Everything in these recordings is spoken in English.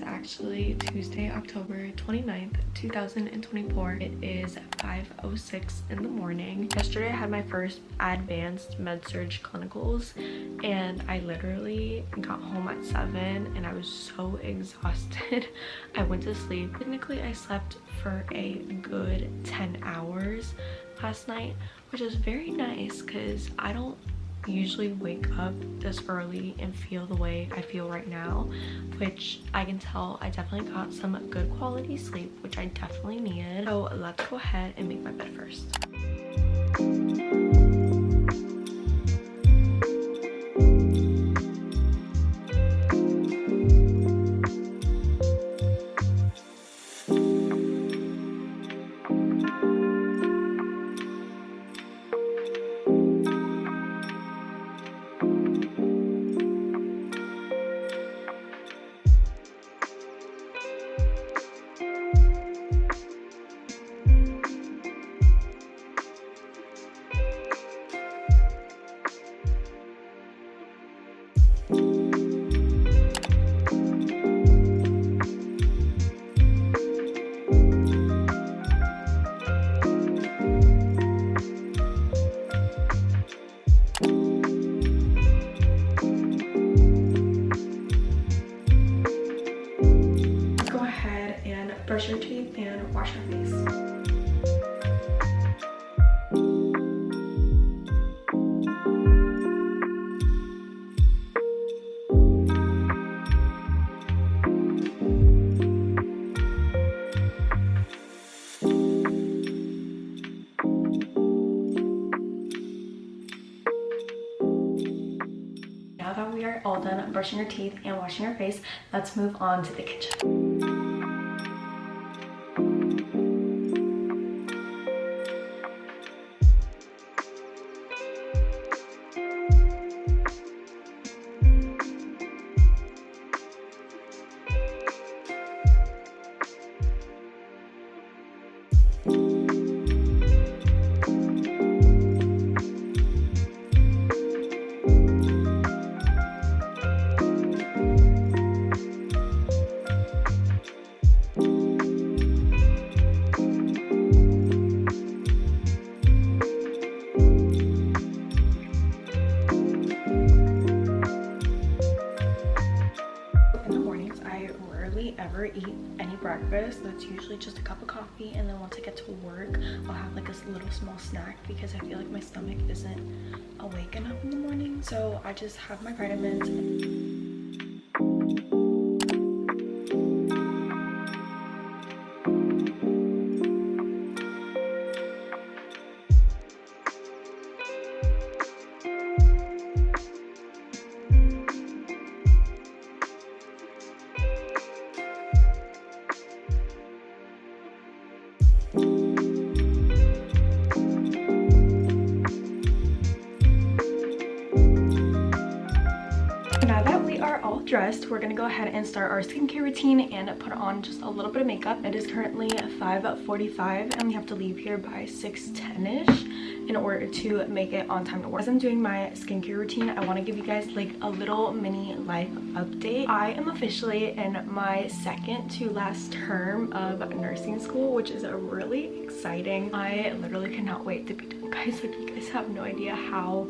Actually Tuesday, October 29th, 2024. It is 5:06 in the morning. Yesterday I had my first advanced med-surg clinicals and I literally got home at 7 and I was so exhausted. I went to sleep. Technically I slept for a good 10 hours last night, which is very nice because I don't usually wake up this early and feel the way I feel right now, which I can tell I definitely got some good quality sleep, which I definitely needed. So let's go ahead and make my bed first. Brush your teeth and wash your face. Now that we are all done brushing your teeth and washing your face, let's move on to the kitchen. Ever eat any breakfast. That's usually just a cup of coffee, and then once I get to work I'll have like a little small snack because I feel like my stomach isn't awake enough in the morning, so I just have my vitamins. Now that we are all dressed, we're gonna go ahead and start our skincare routine and put on just a little bit of makeup. It is currently 5:45 and we have to leave here by 6:10ish in order to make it on time to work. As I'm doing my skincare routine, I want to give you guys like a little mini life update. I am officially in my second to last term of nursing school, which is really exciting. I literally cannot wait to be done, guys. Like, you guys have no idea how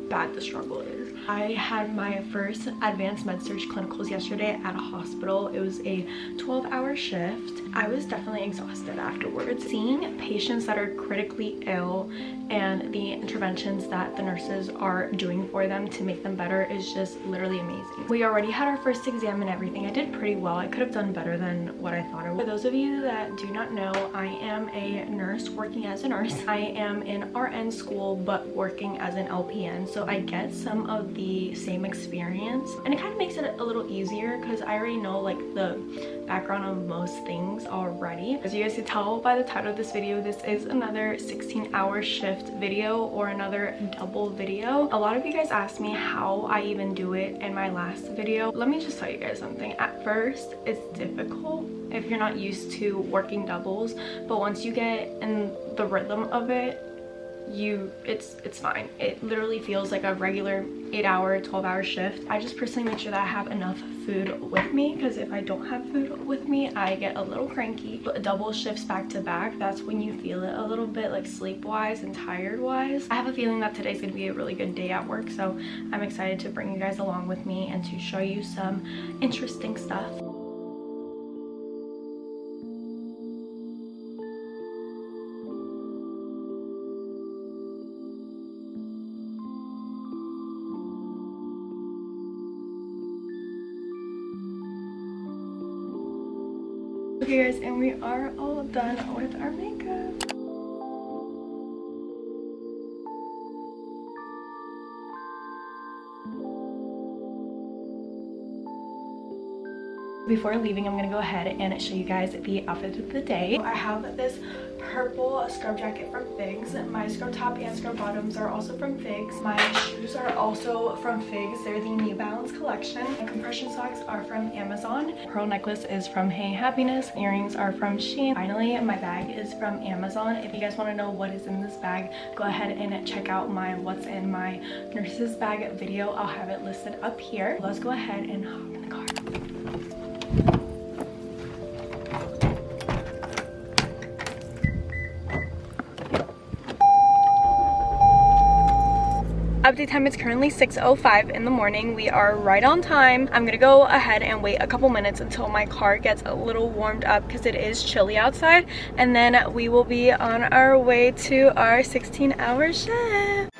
bad the struggle is. I had my first advanced med-surg clinicals yesterday at a hospital. It was a 12-hour shift. I was definitely exhausted afterwards. Seeing patients that are critically ill and the interventions that the nurses are doing for them to make them better is just literally amazing. We already had our first exam and everything. I did pretty well. I could have done better than what I thought I would. For those of you that do not know, I am a nurse working as a nurse. I am in RN school but working as an LPN, so I get some of the same experience, and it kind of makes it a little easier because I already know like the background of most things already. As you guys can tell by the title of this video, this is another 16-hour shift video or another double video. A lot of you guys asked me how I even do it in my last video. Let me just tell you guys something. At first it's difficult if you're not used to working doubles, but once you get in the rhythm of it, it's fine. It literally feels like a regular 8-hour 12-hour shift. I just personally make sure that I have enough food with me, because if I don't have food with me I get a little cranky. But double shifts back to back, that's when you feel it a little bit, like sleep wise and tired wise. I have a feeling that today's gonna be a really good day at work, so I'm excited to bring you guys along with me and to show you some interesting stuff. Okay guys, and we are all done with our makeup. Before leaving, I'm gonna go ahead and show you guys the outfit of the day. I have this purple scrub jacket from Figs. My scrub top and scrub bottoms are also from Figs. My shoes are also from Figs. They're the New Balance collection. My compression socks are from Amazon. Pearl necklace is from Hey Happiness. Earrings are from Shein. Finally, my bag is from Amazon. If you guys want to know what is in this bag, go ahead and check out my what's in my nurse's bag video. I'll have it listed up here. Let's go ahead and hop in the car. Update time is currently 6:05 in the morning. We are right on time. I'm gonna go ahead and wait a couple minutes until my car gets a little warmed up because it is chilly outside, and then we will be on our way to our 16-hour shift.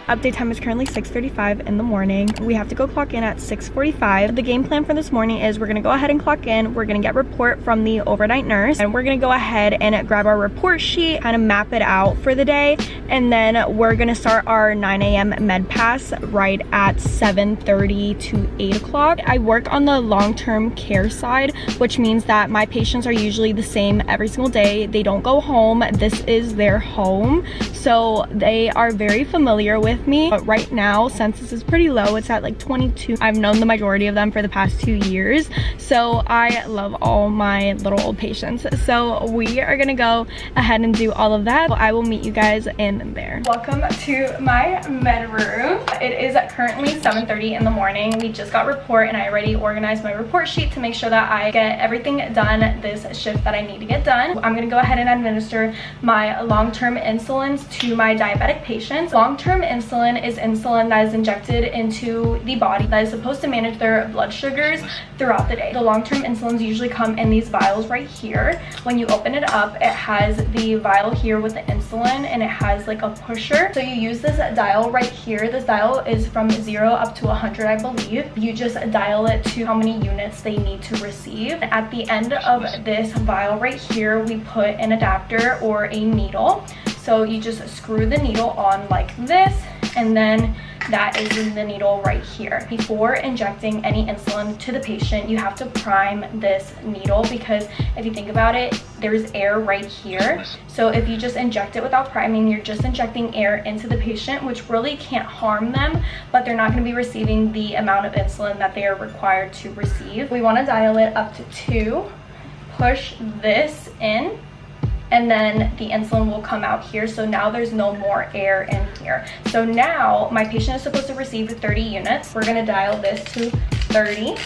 Update time is currently 6:35 in the morning. We have to go clock in at 6:45. The game plan for this morning is we're gonna go ahead and clock in. We're gonna get report from the overnight nurse, and we're gonna go ahead and grab our report sheet, kind of map it out for the day, and then we're gonna start our 9 a.m. med pass right at 7:30 to 8 o'clock. I work on the long-term care side, which means that my patients are usually the same every single day. They don't go home. This is their home, so they are very familiar with me. But right now census is pretty low. It's at like 22. I've known the majority of them for the past 2 years, so I love all my little old patients. So we are gonna go ahead and do all of that. I will meet you guys in there. Welcome to my med room. It is currently 7:30 in the morning. We just got report and I already organized my report sheet to make sure that I get everything done this shift that I need to get done. I'm gonna go ahead and administer my long-term insulins to my diabetic patients. Long-term insulin is insulin that is injected into the body that is supposed to manage their blood sugars throughout the day. The long-term insulins usually come in these vials right here. When you open it up, it has the vial here with the insulin, and it has like a pusher. So you use this dial right here. This dial is from 0 up to 100, I believe. You just dial it to how many units they need to receive. At the end of this vial right here, we put an adapter or a needle. So you just screw the needle on like this, and then that is in the needle right here. Before injecting any insulin to the patient, you have to prime this needle, because if you think about it, there's air right here. So if you just inject it without priming, you're just injecting air into the patient, which really can't harm them, but they're not going to be receiving the amount of insulin that they are required to receive. We want to dial it up to 2, push this in, and then the insulin will come out here. So now there's no more air in here. So now my patient is supposed to receive 30 units. We're gonna dial this to 30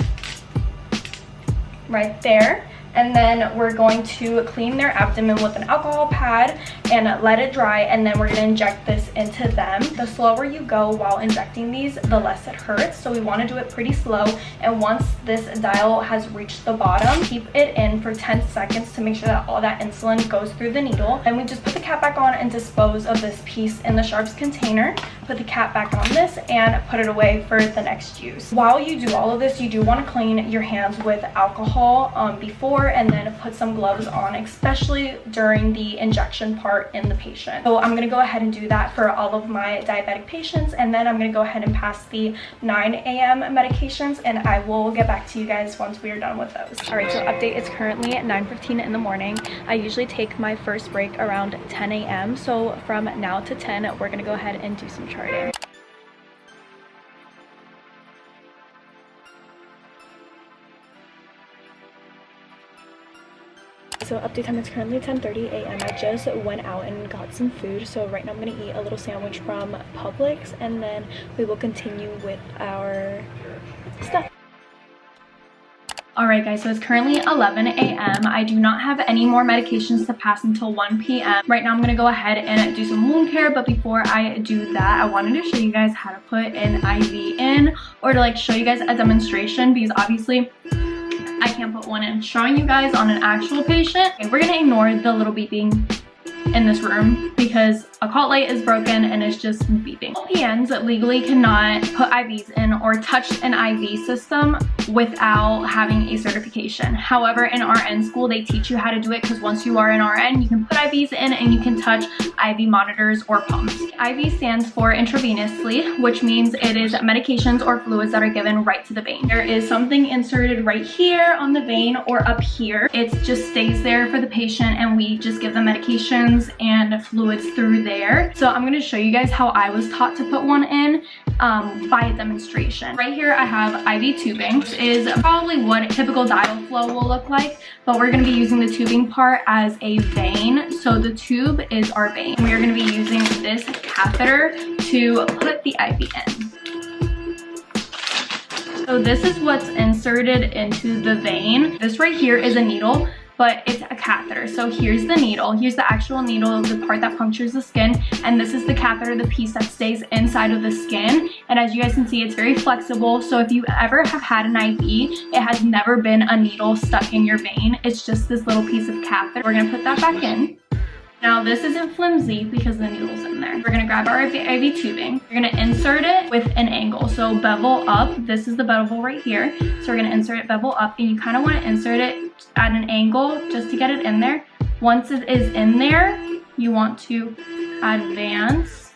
right there. And then we're going to clean their abdomen with an alcohol pad and let it dry, and then we're going to inject this into them. The slower you go while injecting these, the less it hurts. So we want to do it pretty slow, and once this dial has reached the bottom, keep it in for 10 seconds to make sure that all that insulin goes through the needle. And we just put the cap back on and dispose of this piece in the sharps container. Put the cap back on this and put it away for the next use. While you do all of this, you do want to clean your hands with alcohol before shower and then put some gloves on, especially during the injection part in the patient. So I'm gonna go ahead and do that for all of my diabetic patients, and then I'm gonna go ahead and pass the 9 a.m. medications, and I will get back to you guys once we are done with those. All right, so update, it's currently 9:15 in the morning. I usually take my first break around 10 a.m. So from now to 10, we're gonna go ahead and do some charting. So update time, it's currently 10:30 a.m. I just went out and got some food. So right now I'm gonna eat a little sandwich from Publix, and then we will continue with our stuff. Alright guys, so it's currently 11 a.m. I do not have any more medications to pass until 1 p.m. Right now I'm going to go ahead and do some wound care, but before I do that, I wanted to show you guys how to put an IV in, or to like show you guys a demonstration, because obviously I can't put one in. Showing you guys on an actual patient. Okay, we're going to ignore the little beeping in this room because a cot light is broken and it's just beeping. LPNs legally cannot put IVs in or touch an IV system without having a certification. However, in RN school, they teach you how to do it, because once you are an RN, you can put IVs in and you can touch IV monitors or pumps. IV stands for intravenously, which means it is medications or fluids that are given right to the vein. There is something inserted right here on the vein or up here. It just stays there for the patient, and we just give them medications and fluids through there. So I'm going to show you guys how I was taught to put one in by a demonstration. Right here I have IV tubing. This is probably what a typical dial flow will look like, but we're going to be using the tubing part as a vein. So the tube is our vein. We are going to be using this catheter to put the IV in. So this is what's inserted into the vein. This right here is a needle, but it's a catheter. So here's the needle, here's the actual needle, the part that punctures the skin, and this is the catheter, the piece that stays inside of the skin. And as you guys can see, it's very flexible. So if you ever have had an IV, it has never been a needle stuck in your vein. It's just this little piece of catheter. We're gonna put that back in. Now this isn't flimsy because the needle's in there. We're gonna grab our IV tubing. We're gonna insert it with an angle. So bevel up, this is the bevel right here. So we're gonna insert it bevel up, and you kind of wanna insert it at an angle just to get it in there. Once it is in there, you want to advance.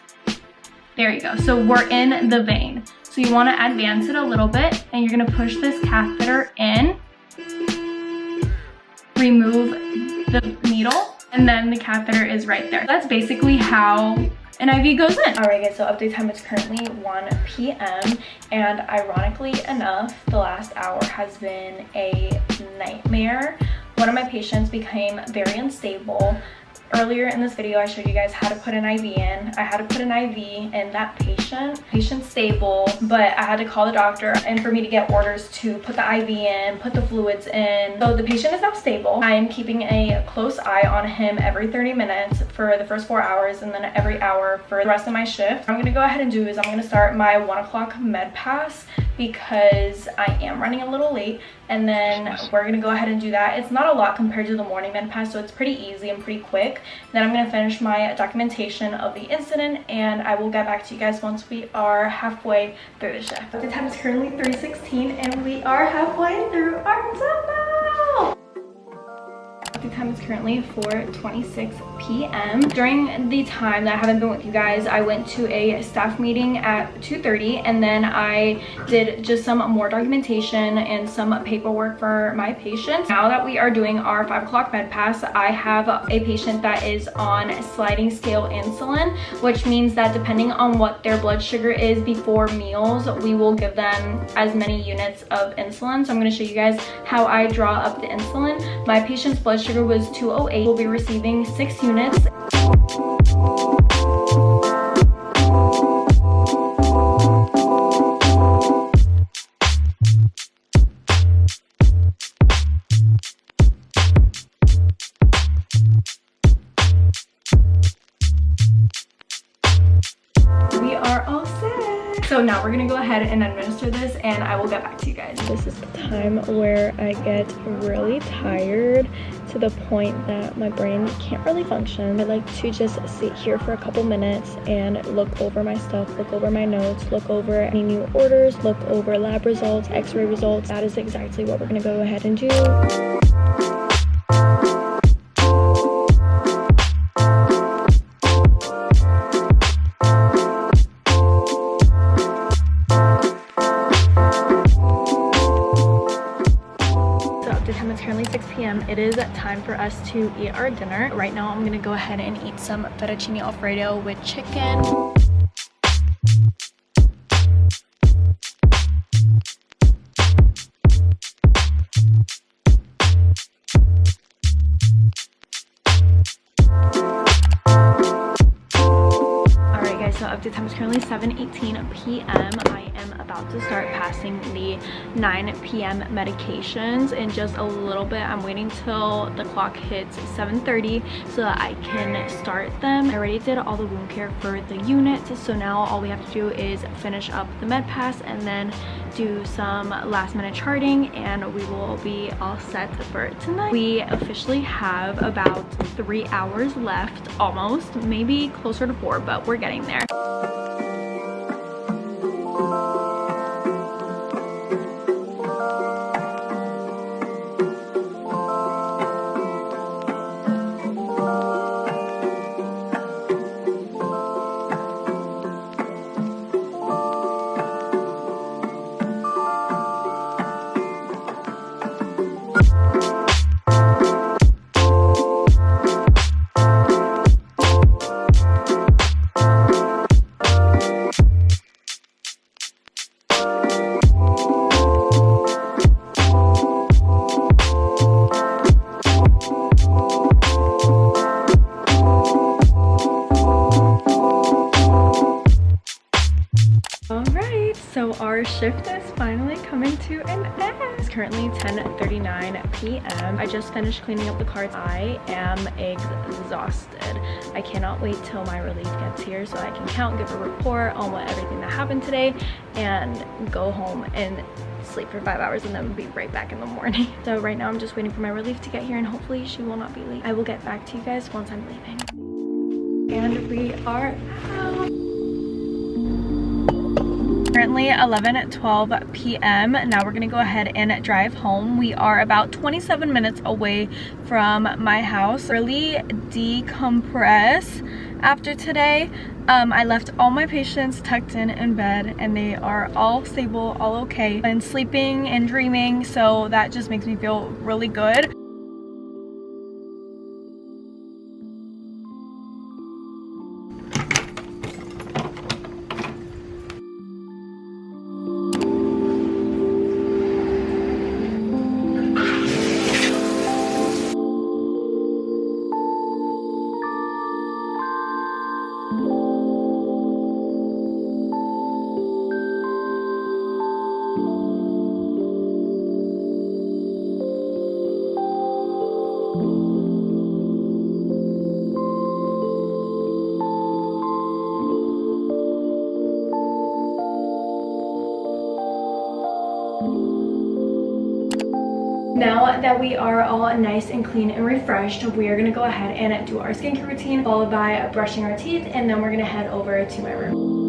There you go, so we're in the vein. So you wanna advance it a little bit, and you're gonna push this catheter in, remove the needle, and then the catheter is right there. That's basically how an IV goes in. Alright guys, so update time, it's currently 1 p.m. and ironically enough, the last hour has been a nightmare. One of my patients became very unstable. Earlier in this video, I showed you guys how to put an IV in. I had to put an IV in that patient. Patient's stable, but I had to call the doctor and for me to get orders to put the IV in, put the fluids in. So the patient is now stable. I am keeping a close eye on him every 30 minutes for the first 4 hours, and then every hour for the rest of my shift. What I'm gonna go ahead and do is I'm gonna start my 1 o'clock med pass because I am running a little late, and then we're gonna go ahead and do that. It's not a lot compared to the morning med pass, so it's pretty easy and pretty quick. Then I'm gonna finish my documentation of the incident, and I will get back to you guys once we are halfway through the shift. The time is currently 3:16 and we are halfway through our demo. The time is currently 4:26 p.m. During the time that I haven't been with you guys, I went to a staff meeting at 2:30, and then I did just some more documentation and some paperwork for my patients. Now that we are doing our 5 o'clock med pass, I have a patient that is on sliding scale insulin, which means that depending on what their blood sugar is before meals, we will give them as many units of insulin. So I'm going to show you guys how I draw up the insulin. My patient's blood sugar was 208. We'll be receiving 6 units. We are all set. So now we're gonna go ahead and administer this, and I will get back to you guys. This is the time where I get really tired to the point that my brain can't really function. I like to just sit here for a couple minutes and look over my stuff, look over my notes, look over any new orders, look over lab results, x-ray results. That is exactly what we're gonna go ahead and do. it is time for us to eat our dinner. Right now I'm gonna go ahead and eat some fettuccine alfredo with chicken. So update time is currently 7:18 p.m. I am about to start passing the 9 p.m. medications in just a little bit. I'm waiting till the clock hits 7:30 so that I can start them. I already did all the wound care for the unit, so now all we have to do is finish up the med pass and then do some last minute charting, and we will be all set for tonight. We officially have about 3 hours left, almost, maybe closer to 4, but we're getting there. So our shift is finally coming to an end. It's currently 10:39 p.m. I just finished cleaning up the cards. I am exhausted. I cannot wait till my relief gets here so I can count, give a report on everything that happened today, and go home and sleep for 5 hours and then be right back in the morning. So right now I'm just waiting for my relief to get here, and hopefully she will not be late. I will get back to you guys once I'm leaving. And we are out. Currently 11:12 p.m. Now we're gonna go ahead and drive home. We are about 27 minutes away from my house. Really decompress after today. I left all my patients tucked in bed, and they are all stable, all okay, and sleeping and dreaming, so that just makes me feel really good. Now that we are all nice and clean and refreshed, we are gonna go ahead and do our skincare routine, followed by brushing our teeth, and then we're gonna head over to my room.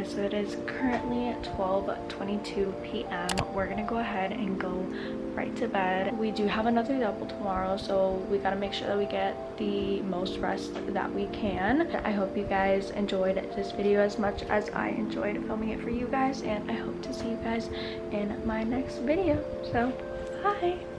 So it is currently currently 12:22 p.m. We're gonna go ahead and go right to bed. We do have another double tomorrow, so we gotta make sure that we get the most rest that we can. I hope you guys enjoyed this video as much as I enjoyed filming it for you guys, and I hope to see you guys in my next video. So bye.